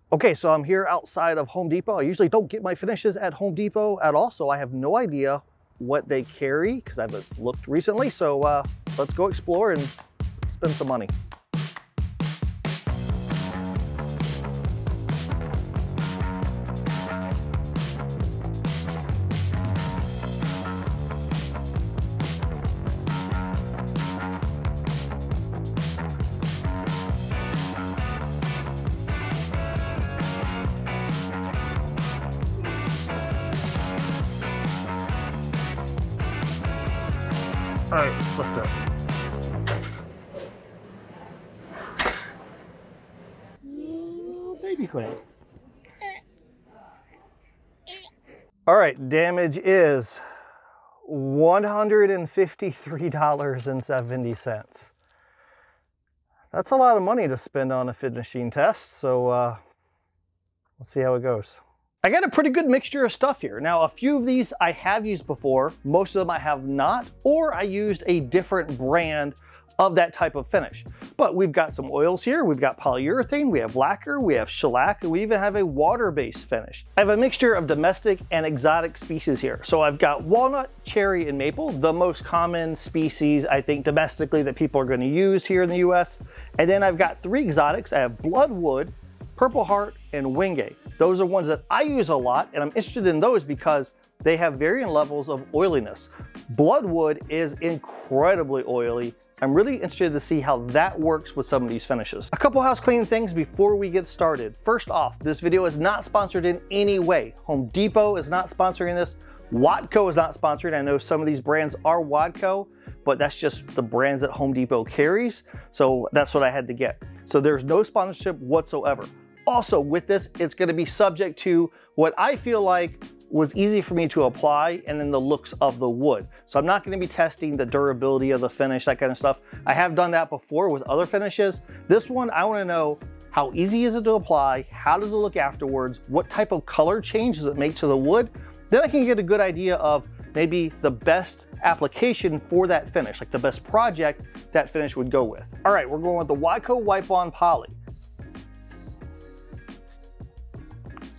Okay, so I'm here outside of Home Depot. I usually don't get my finishes at Home Depot at all, so I have no idea what they carry because I haven't looked recently. So let's go explore and spend some money. All right, let's go. Baby clam. All right, damage is $153.70. That's a lot of money to spend on a finishing test, so let's see how it goes. I got a pretty good mixture of stuff here. Now, a few of these I have used before, most of them I have not, or I used a different brand of that type of finish. But we've got some oils here, we've got polyurethane, we have lacquer, we have shellac, and we even have a water-based finish. I have a mixture of domestic and exotic species here. So I've got walnut, cherry, and maple, the most common species, I think, domestically that people are gonna use here in the US. And then I've got 3 exotics. I have bloodwood, Purple Heart, and Wingate. Those are ones that I use a lot, and I'm interested in those because they have varying levels of oiliness. Bloodwood is incredibly oily. I'm really interested to see how that works with some of these finishes. A couple house cleaning things before we get started. First off, this video is not sponsored in any way. Home Depot is not sponsoring this. Watco is not sponsored. I know some of these brands are Watco, but that's just the brands that Home Depot carries. So that's what I had to get. So there's no sponsorship whatsoever. Also with this, it's gonna be subject to what I feel like was easy for me to apply and then the looks of the wood. So I'm not gonna be testing the durability of the finish, that kind of stuff. I have done that before with other finishes. This one, I wanna know how easy is it to apply? How does it look afterwards? What type of color change does it make to the wood? Then I can get a good idea of maybe the best application for that finish, like the best project that finish would go with. All right, we're going with the Watco Wipe-On Poly.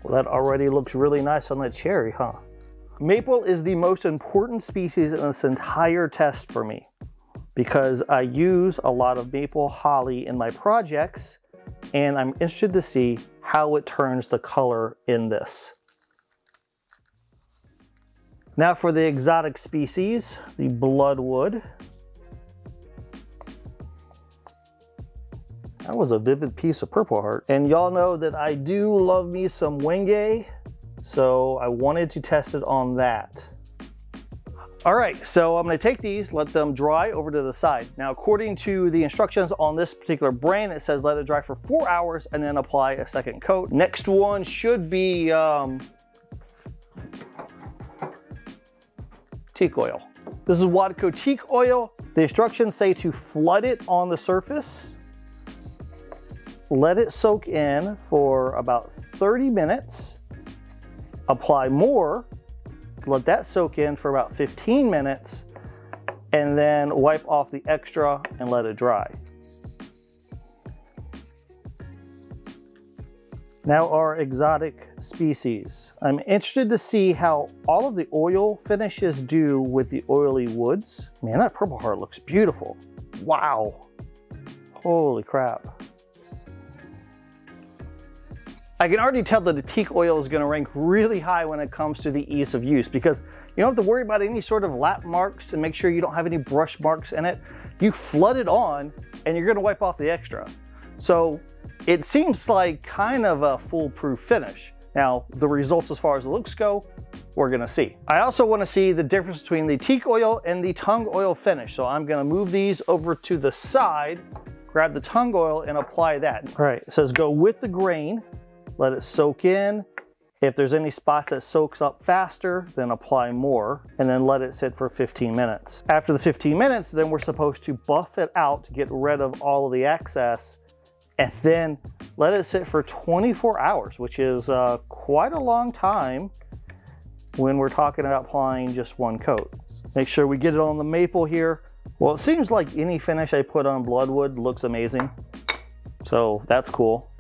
Well, that already looks really nice on that cherry, huh? Maple is the most important species in this entire test for me because I use a lot of maple holly in my projects, and I'm interested to see how it turns the color in this. Now for the exotic species, the bloodwood. That was a vivid piece of Purple Heart. And y'all know that I do love me some Wingate, so I wanted to test it on that. All right, so I'm gonna take these, let them dry over to the side. Now, according to the instructions on this particular brand, it says let it dry for 4 hours and then apply a second coat. Next one should be Teak oil. This is Watco Teak oil. The instructions say to flood it on the surface. Let it soak in for about 30 minutes. Apply more. Let that soak in for about 15 minutes. And then wipe off the extra and let it dry. Now our exotic species. I'm interested to see how all of the oil finishes do with the oily woods. Man, that Purple Heart looks beautiful. Wow. Holy crap. I can already tell that the teak oil is going to rank really high when it comes to the ease of use because you don't have to worry about any sort of lap marks and make sure you don't have any brush marks in it. You flood it on and you're going to wipe off the extra. So it seems like kind of a foolproof finish. Now, the results as far as the looks go, we're going to see. I also want to see the difference between the teak oil and the tung oil finish. So I'm going to move these over to the side, grab the tung oil and apply that. All right, it says go with the grain. Let it soak in. If there's any spots that soaks up faster, then apply more, and then let it sit for 15 minutes. After the 15 minutes, then we're supposed to buff it out to get rid of all of the excess, and then let it sit for 24 hours, which is quite a long time when we're talking about applying just one coat. Make sure we get it on the maple here. Well, it seems like any finish I put on bloodwood looks amazing, so that's cool.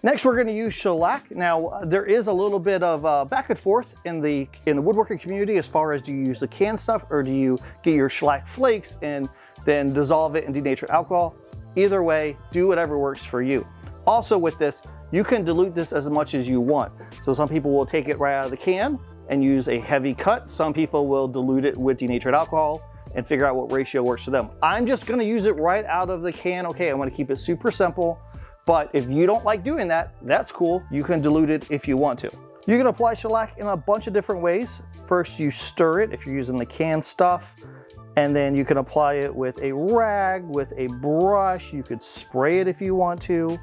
Next, we're going to use shellac. Now, there is a little bit of back and forth in the woodworking community as far as, do you use the canned stuff or do you get your shellac flakes and then dissolve it in denatured alcohol? Either way, do whatever works for you. Also with this, you can dilute this as much as you want. So some people will take it right out of the can and use a heavy cut. Some people will dilute it with denatured alcohol and figure out what ratio works for them. I'm just going to use it right out of the can. Okay, I'm going to keep it super simple. But if you don't like doing that, that's cool. You can dilute it if you want to. You can apply shellac in a bunch of different ways. First, you stir it if you're using the canned stuff, and then you can apply it with a rag, with a brush. You could spray it if you want to.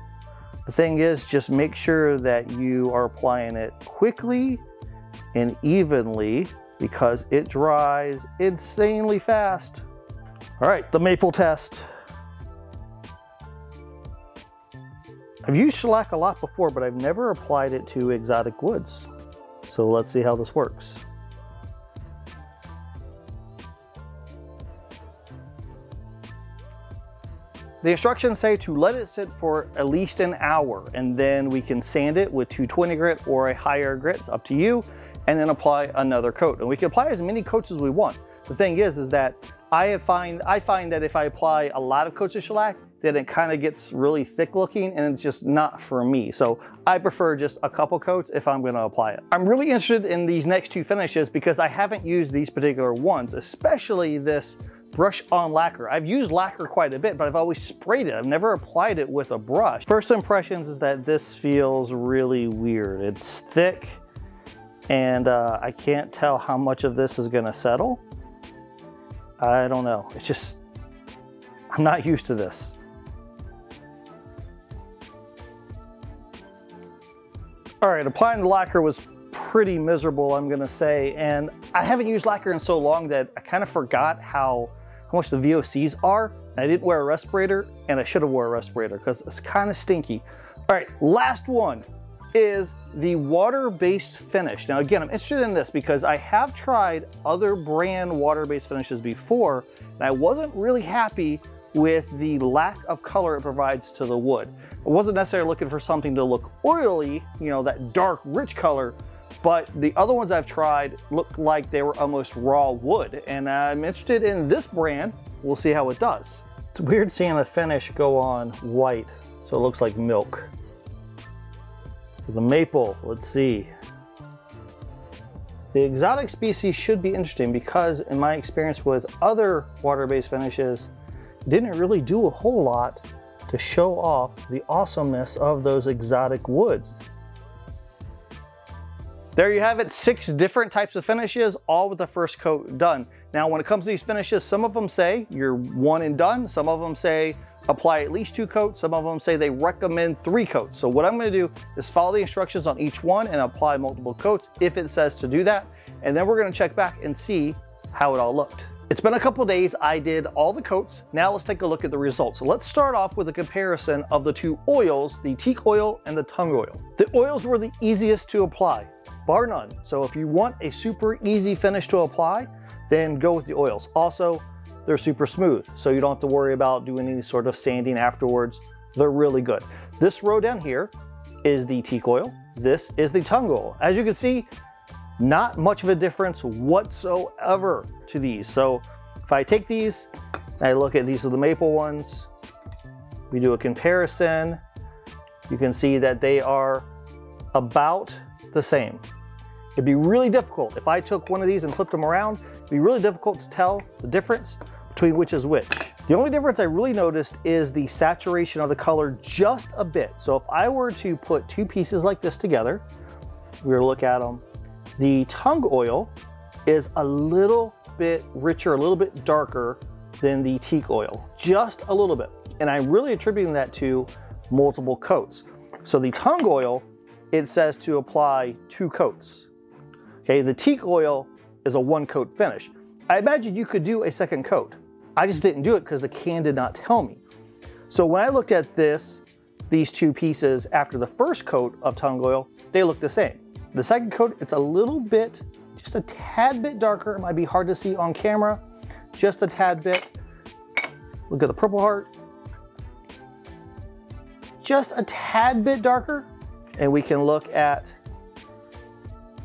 The thing is, just make sure that you are applying it quickly and evenly because it dries insanely fast. All right, the maple test. I've used shellac a lot before, but I've never applied it to exotic woods. So let's see how this works. The instructions say to let it sit for at least an hour, and then we can sand it with 220 grit or a higher grit, it's up to you, and then apply another coat. And we can apply as many coats as we want. The thing is that I find that if I apply a lot of coats of shellac, then it kind of gets really thick looking and it's just not for me. So I prefer just a couple coats if I'm going to apply it. I'm really interested in these next two finishes because I haven't used these particular ones, especially this brush on lacquer. I've used lacquer quite a bit, but I've always sprayed it. I've never applied it with a brush. First impressions is that this feels really weird. It's thick and I can't tell how much of this is going to settle. I don't know. It's just, I'm not used to this. All right, applying the lacquer was pretty miserable, I'm gonna say, and I haven't used lacquer in so long that I kind of forgot how much the VOCs are. I didn't wear a respirator, and I should have wore a respirator because it's kind of stinky. All right, last one is the water-based finish. Now again, I'm interested in this because I have tried other brand water-based finishes before, and I wasn't really happy with the lack of color it provides to the wood. I wasn't necessarily looking for something to look oily, you know, that dark, rich color, but the other ones I've tried looked like they were almost raw wood, and I'm interested in this brand. We'll see how it does. It's weird seeing a finish go on white, so it looks like milk. The maple, let's see. The exotic species should be interesting because in my experience with other water-based finishes, didn't really do a whole lot to show off the awesomeness of those exotic woods. There you have it, 6 different types of finishes, all with the first coat done. Now, when it comes to these finishes, some of them say you're one and done. Some of them say apply at least 2 coats. Some of them say they recommend 3 coats. So what I'm gonna do is follow the instructions on each one and apply multiple coats if it says to do that. And then we're gonna check back and see how it all looked. It's been a couple days. I did all the coats. Now let's take a look at the results. So let's start off with a comparison of the 2 oils, the Teak oil and the Tung oil. The oils were the easiest to apply, bar none. So if you want a super easy finish to apply, then go with the oils. Also, they're super smooth, so you don't have to worry about doing any sort of sanding afterwards. They're really good. This row down here is the Teak oil. This is the Tung oil. As you can see, not much of a difference whatsoever to these. So if I take these, I look at these are the maple ones, we do a comparison, you can see that they are about the same. It'd be really difficult if I took one of these and flipped them around, it'd be really difficult to tell the difference between which is which. The only difference I really noticed is the saturation of the color just a bit. So if I were to put 2 pieces like this together, we were to look at them, the Tung oil is a little bit richer, a little bit darker than the Teak oil, just a little bit. And I'm really attributing that to multiple coats. So the Tung oil, it says to apply 2 coats. Okay, the Teak oil is a 1-coat finish. I imagine you could do a 2nd coat. I just didn't do it because the can did not tell me. So when I looked at these 2 pieces after the first coat of Tung oil, they look the same. The 2nd coat, it's a little bit, just a tad bit darker. It might be hard to see on camera, just a tad bit. Look at the Purple Heart. Just a tad bit darker. and we can look at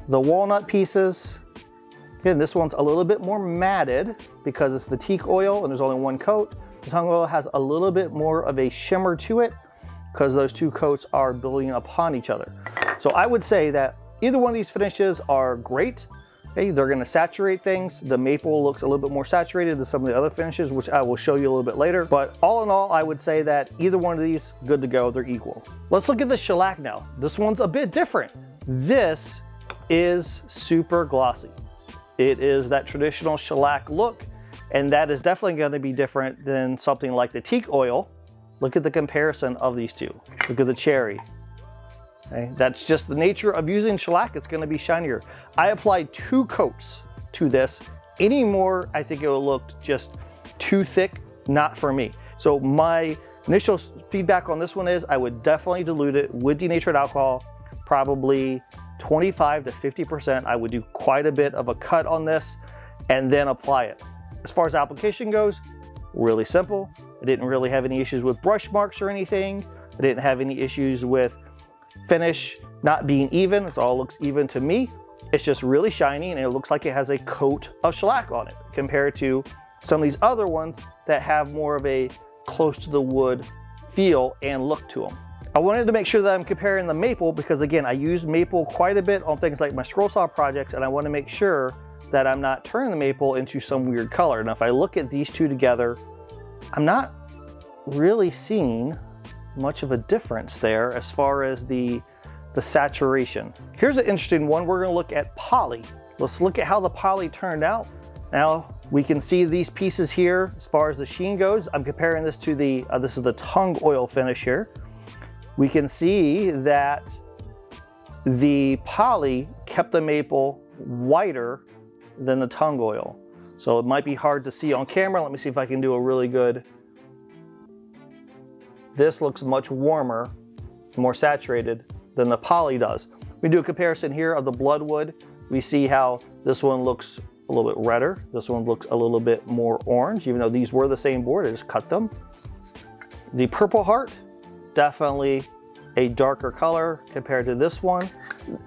the walnut pieces. Again, this one's a little bit more matted because it's the teak oil and there's only one coat. The tung oil has a little bit more of a shimmer to it because those two coats are building upon each other. So I would say that either one of these finishes are great. Okay, they're gonna saturate things. The maple looks a little bit more saturated than some of the other finishes, which I will show you a little bit later. But all in all, I would say that either one of these, good to go, they're equal. Let's look at the shellac now. This one's a bit different. This is super glossy. It is that traditional shellac look, and that is definitely gonna be different than something like the teak oil. Look at the comparison of these two. Look at the cherry. Okay, that's just the nature of using shellac. It's going to be shinier. I applied 2 coats to this. Any more, I think it will look just too thick, not for me. So my initial feedback on this one is I would definitely dilute it with denatured alcohol, probably 25 to 50%. I would do quite a bit of a cut on this and then apply it. As far as application goes, really simple. I didn't really have any issues with brush marks or anything. I didn't have any issues with finish not being even. It all looks even to me. It's just really shiny and it looks like it has a coat of shellac on it compared to some of these other ones that have more of a close to the wood feel and look to them. I wanted to make sure that I'm comparing the maple because again, I use maple quite a bit on things like my scroll saw projects, and I want to make sure that I'm not turning the maple into some weird color. Now, if I look at these two together, I'm not really seeing much of a difference there as far as the saturation. Here's an interesting one. We're going to look at poly. Let's look at how the poly turned out. Now we can see these pieces here as far as the sheen goes. I'm comparing this to the this is the tung oil finish here. We can see that the poly kept the maple whiter than the tung oil. So it might be hard to see on camera. Let me see if I can do a really good. This looks much warmer, more saturated than the poly does. We do a comparison here of the bloodwood. We see how this one looks a little bit redder. This one looks a little bit more orange, even though these were the same board, I just cut them. The purple heart, definitely a darker color compared to this one.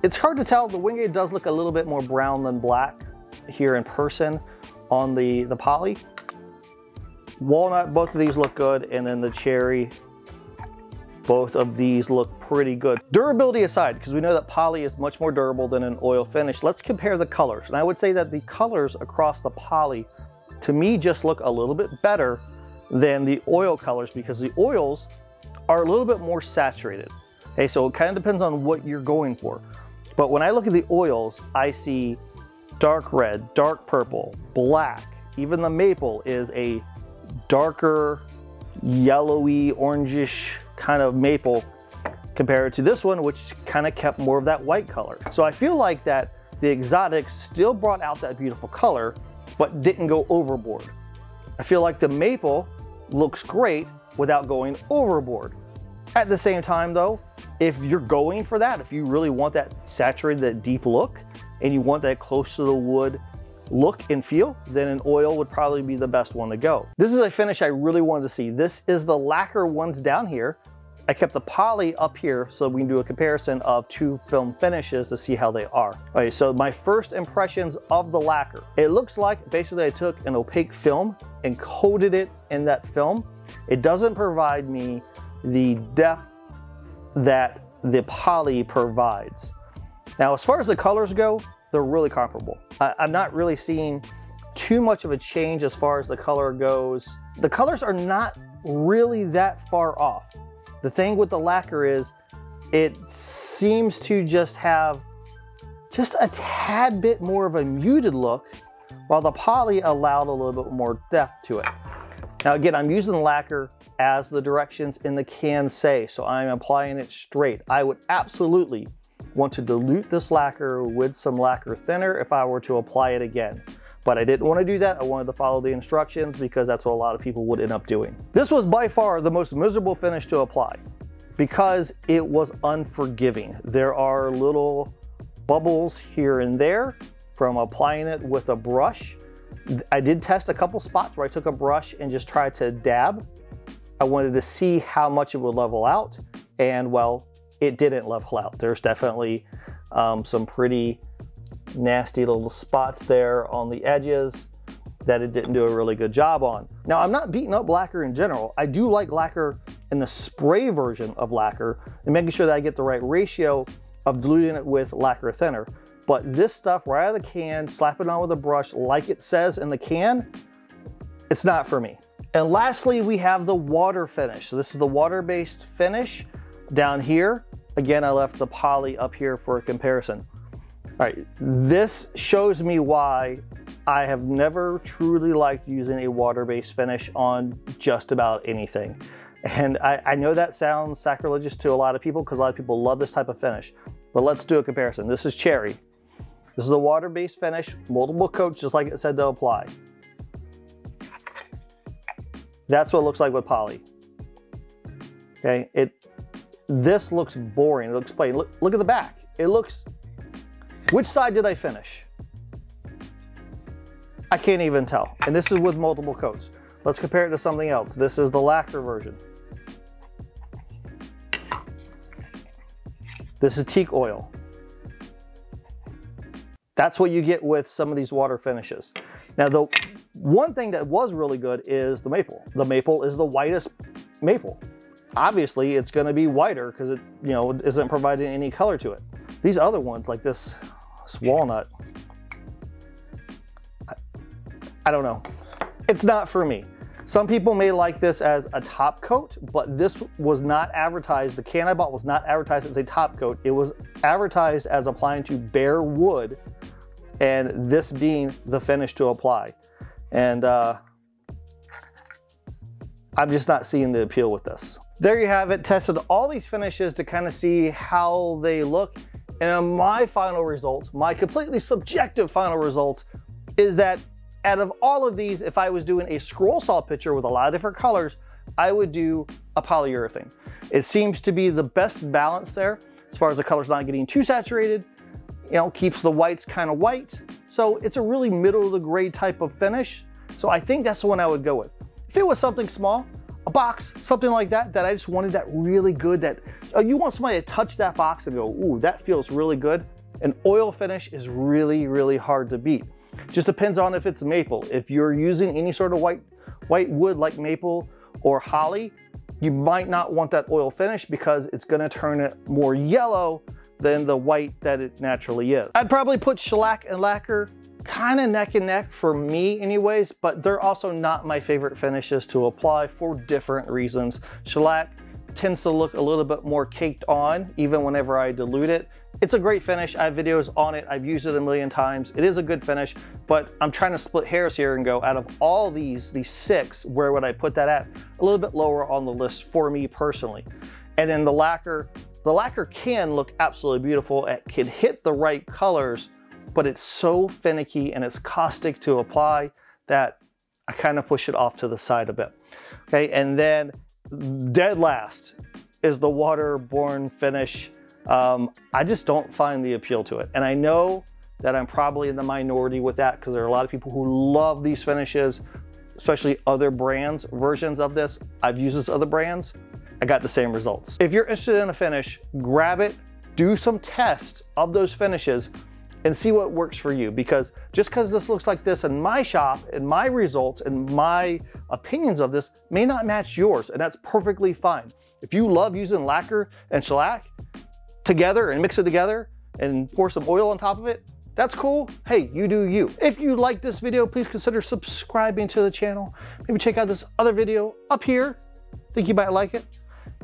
It's hard to tell. The wingate does look a little bit more brown than black here in person on the poly. Walnut, both of these look good, and then the cherry, both of these look pretty good. Durability aside, because we know that poly is much more durable than an oil finish, let's compare the colors. And I would say that the colors across the poly, to me, just look a little bit better than the oil colors because the oils are a little bit more saturated. Okay, so it kind of depends on what you're going for. But when I look at the oils, I see dark red, dark purple, black. Even the maple is a darker, yellowy, orangish kind of maple compared to this one, which kind of kept more of that white color. So I feel like that the exotics still brought out that beautiful color, but didn't go overboard. I feel like the maple looks great without going overboard. At the same time though, if you're going for that, if you really want that saturated, that deep look, and you want that close to the wood look and feel, then an oil would probably be the best one to go. This is a finish I really wanted to see. This is the lacquer ones down here. I kept the poly up here so we can do a comparison of 2 film finishes to see how they are. Okay, so my first impressions of the lacquer. It looks like basically I took an opaque film and coated it in that film. It doesn't provide me the depth that the poly provides. Now, as far as the colors go, they're really comparable. I'm not really seeing too much of a change as far as the color goes. The colors are not really that far off. The thing with the lacquer is it seems to just have just a tad bit more of a muted look, while the poly allowed a little bit more depth to it. Now again, I'm using the lacquer as the directions in the can say, so I'm applying it straight. I would absolutely want to dilute this lacquer with some lacquer thinner if I were to apply it again. But I didn't want to do that. I wanted to follow the instructions because that's what a lot of people would end up doing. This was by far the most miserable finish to apply because it was unforgiving. There are little bubbles here and there from applying it with a brush. I did test a couple spots where I took a brush and just tried to dab. I wanted to see how much it would level out, and well, it didn't level out. There's definitely some pretty nasty little spots there on the edges that it didn't do a really good job on. Now, I'm not beating up lacquer in general. I do like lacquer in the spray version of lacquer and making sure that I get the right ratio of diluting it with lacquer thinner. But this stuff right out of the can, slap it on with a brush like it says in the can, it's not for me. And lastly, we have the water finish. So this is the water-based finish down here. Again, I left the poly up here for a comparison. All right, this shows me why I have never truly liked using a water-based finish on just about anything. And I know that sounds sacrilegious to a lot of people because a lot of people love this type of finish. But let's do a comparison. This is cherry. This is a water-based finish, multiple coats, just like it said to apply. That's what it looks like with poly. Okay, this looks boring. It looks plain. Look at the back. It looks. Which side did I finish? I can't even tell. And this is with multiple coats. Let's compare it to something else. This is the lacquer version. This is teak oil. That's what you get with some of these water finishes. Now, the one thing that was really good is the maple. The maple is the whitest maple. Obviously, it's going to be whiter because it, isn't providing any color to it. These other ones, like this walnut, I don't know. It's not for me. Some people may like this as a top coat, but this was not advertised. The can I bought was not advertised as a top coat. It was advertised as applying to bare wood, and this being the finish to apply. And I'm just not seeing the appeal with this. There you have it. Tested all these finishes to kind of see how they look. And my final results, my completely subjective final results, is that out of all of these, if I was doing a scroll saw picture with a lot of different colors, I would do a polyurethane. It seems to be the best balance there as far as the color's not getting too saturated, keeps the whites kind of white. So it's a really middle of the grade type of finish. So I think that's the one I would go with. If it was something small, a box, something like that, that I just wanted that really good, that you want somebody to touch that box and go, ooh, that feels really good. An oil finish is really, really hard to beat. Just depends on if it's maple. If you're using any sort of white wood like maple or holly, you might not want that oil finish because it's gonna turn it more yellow than the white that it naturally is. I'd probably put shellac and lacquer kind of neck and neck for me anyways, but they're also not my favorite finishes to apply for different reasons. Shellac tends to look a little bit more caked on even whenever I dilute it. It's a great finish. I have videos on it. I've used it a million times. It is a good finish, but I'm trying to split hairs here and go, out of all these 6, where would I put that at? A little bit lower on the list for me personally. And then the lacquer can look absolutely beautiful. It can hit the right colors, but it's so finicky and it's caustic to apply that I kind of push it off to the side a bit. Okay, and then dead last is the waterborne finish. I just don't find the appeal to it. And I know that I'm probably in the minority with that because there are a lot of people who love these finishes, especially other brands, versions of this. I've used this other brands. I got the same results. If you're interested in a finish, grab it, do some tests of those finishes and see what works for you. Because just because this looks like this in my shop and my results and my opinions of this may not match yours, and that's perfectly fine. If you love using lacquer and shellac together and mix it together and pour some oil on top of it, that's cool. Hey, you do you. If you like this video, please consider subscribing to the channel. Maybe check out this other video up here. Think you might like it.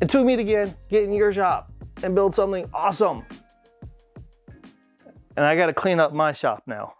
Until we meet again, get in your shop and build something awesome. And I gotta clean up my shop now.